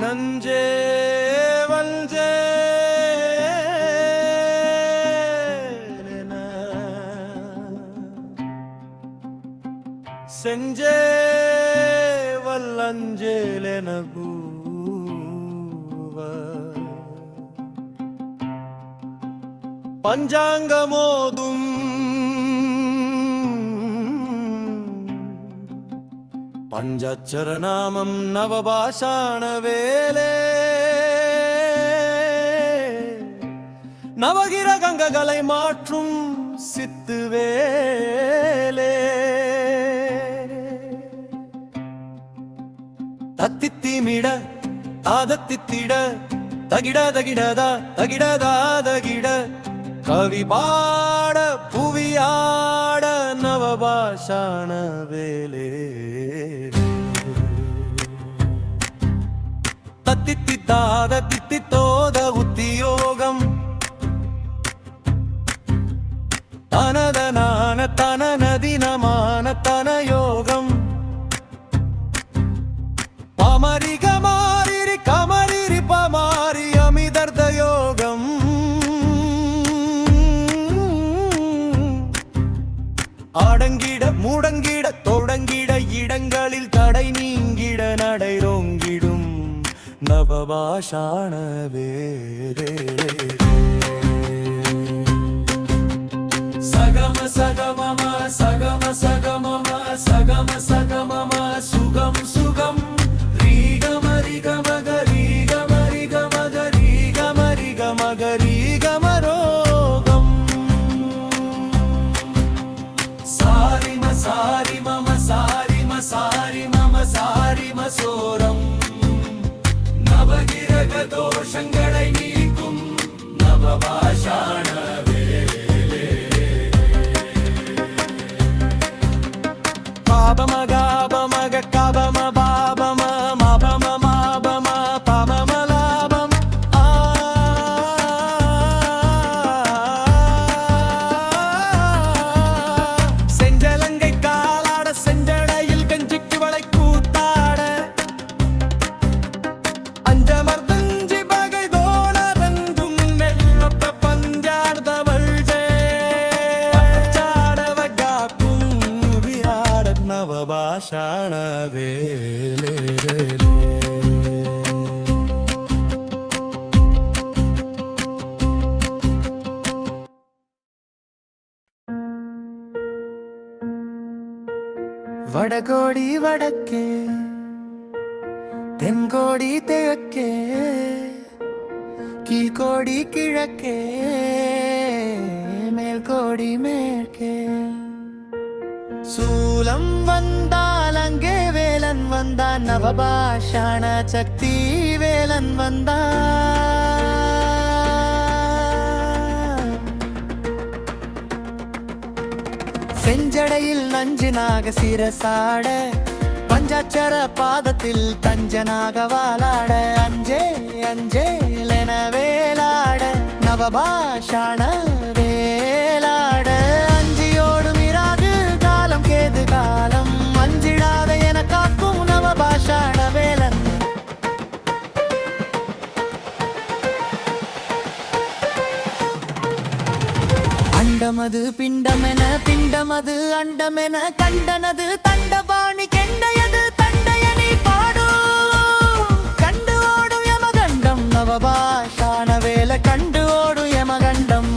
நஞ்சே வஞ்சே செஞ்சே வல்லஞ்சேலெனகூவ பஞ்சாங்கமோதும் பஞ்சச்சரநாமம் நவபாஷாண வேலே நவகிரகங்களை மாற்றும் சித்து வேலே தத்தித்திமிட ஆதத்தித்திட தகிட தகிடதா தகிடதா தகிட கவி பாட புவியாட நவபாஷாண வேலே தத்தித்தித்தாத தித்தித்தோத உத்தியோகம் தனதனான தனநதினமான தனயோகம் பமரி கமாரி கமரி பமாரி அமிதர்த யோகம் அடங்கிட முடங்கிட தொடங்கிட இடங்களில் தடை நீங்கிட நடைரோங்கிடும் நவபாஷாண வேலே சகம சகமம சகம சகமம சகம சகமம சுகம் சுகம் ரோகம் சாரி மம சாரி மம சாரி மசோரம் நவகிரக தோஷங்களை நீக்கும் நவபாஷாண வேலே பாபமக ஆபமக கபம பாபம மபம மாபம பமம லாபம் செஞ்சலங்கை காலாட செஞ்சடையில் கஞ்சிக்கு வளை கூத்தாட அஞ்சமர்தஞ்சி பகை தோணரஞ்சும் நெல்லொத்த பஞ்சாடுதவள் சாடவ காக்கும் வியாட நவபாஷாண வேலே வடகோடி வடக்கே தென்கோடி தெற்கே கீழ்கோடி கிழக்கே மேல்கோடி மேற்கே சூலம் வந்தால் அங்கே வேலன் வந்தான் நவபாஷாண சக்தி வேலன் வந்தான் செஞ்சடையில் நஞ்சினாக சிரசாட பஞ்சாட்சர பாதத்தில் தஞ்சனாக வாளாட அஞ்சே அஞ்சேலென வேலாட நவபாஷாண வேலாட அஞ்சியோடும் இராது காலம் கேது காலம் அஞ்சிடாத என காக்கும் நவபாஷாண வேலன் அண்டமது பிண்டமென பிண்டமது அண்டமென கண்டனது தண்டபாணி கெண்டையது தண்டையனி பாடு கண்டு ஓடும் யமகண்டம் நவபாஷாண வேல கண்டு ஓடும் யமகண்டம்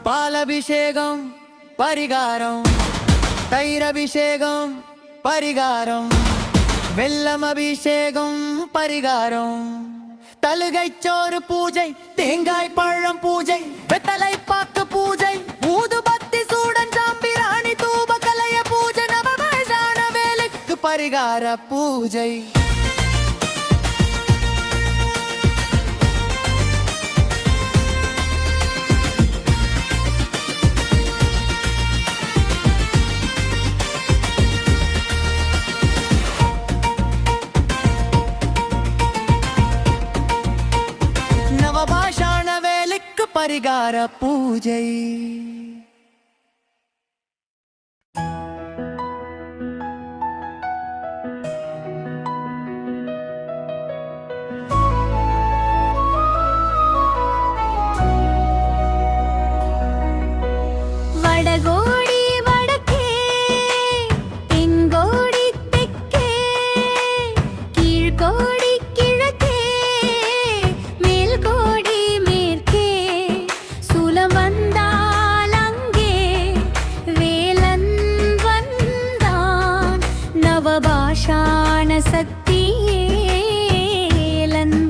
பாலபிஷேகம் பரிகாரம் தயிரபிஷேகம் பரிகாரம் வெல்லம் அபிஷேகம் பரிகாரம் தலுகைச்சோறு பூஜை தேங்காய் பழம் பூஜை வெத்தலை பாக்கு பூஜை ஊதுபத்தி சூடன் சாம்பிராணி தூப கலைய பூஜை நவபாஷாண வேலைக்கு பரிகார பூஜை பரிகார பூஜை. வடகோடி வடக்கே, தென்கோடி தெற்கே, கீழ்கோடி கிழக்கே, மேல்கோடி மேற்கே, சூலம் வந்தால் அங்கே வேலன் வந்தான். நவபாஷான சக்தியேலன்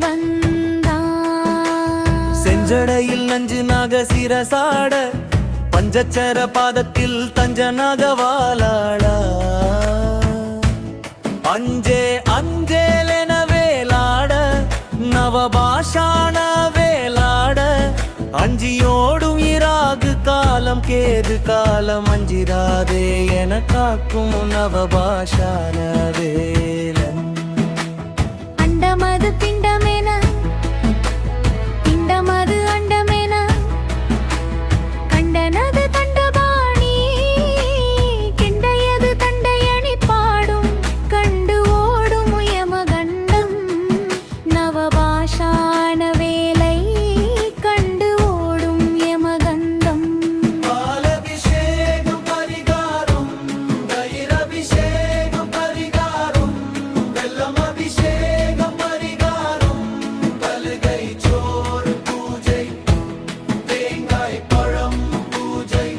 வந்தான். செஞ்சடையில் நஞ்சு நாக சிரசாட, பஞ்சச்சர பாதத்தில் தஞ்சனாக வாழாளா. அஞ்சே அஞ்சேலென வேலாட, நவபாஷான வேலாட. அஞ்சியோடும் இராகு காலம் கேது காலம், அஞ்சிராதே என காக்கும் நவபாஷான வேலன். அண்டமது பிண்டமென, பிண்டமது அண்டமென, கண்டனது தண்டபாணி, கிண்டையது தண்டையணி பாடும், கண்டு ஓடும் யமகண்டம். நவபாஷான வேலை கண்டு ஓடும் யமகண்டம். பாலபிஷேகம் பரிகாரம், தயிரபிஷேகம் பரிகாரம், வெல்லம் அபிஷேகம் பரிகாரம், பலுகை சோறு பூஜை, தேங்காய் பழம் பூஜை,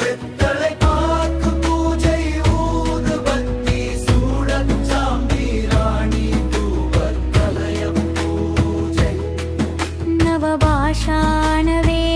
வெத்தலை பாக்கு பூஜை, ஊதுபத்தி சூடச்சாம்பிராணி தூபத்தலயம் பூஜை. நவபாஷான வேலை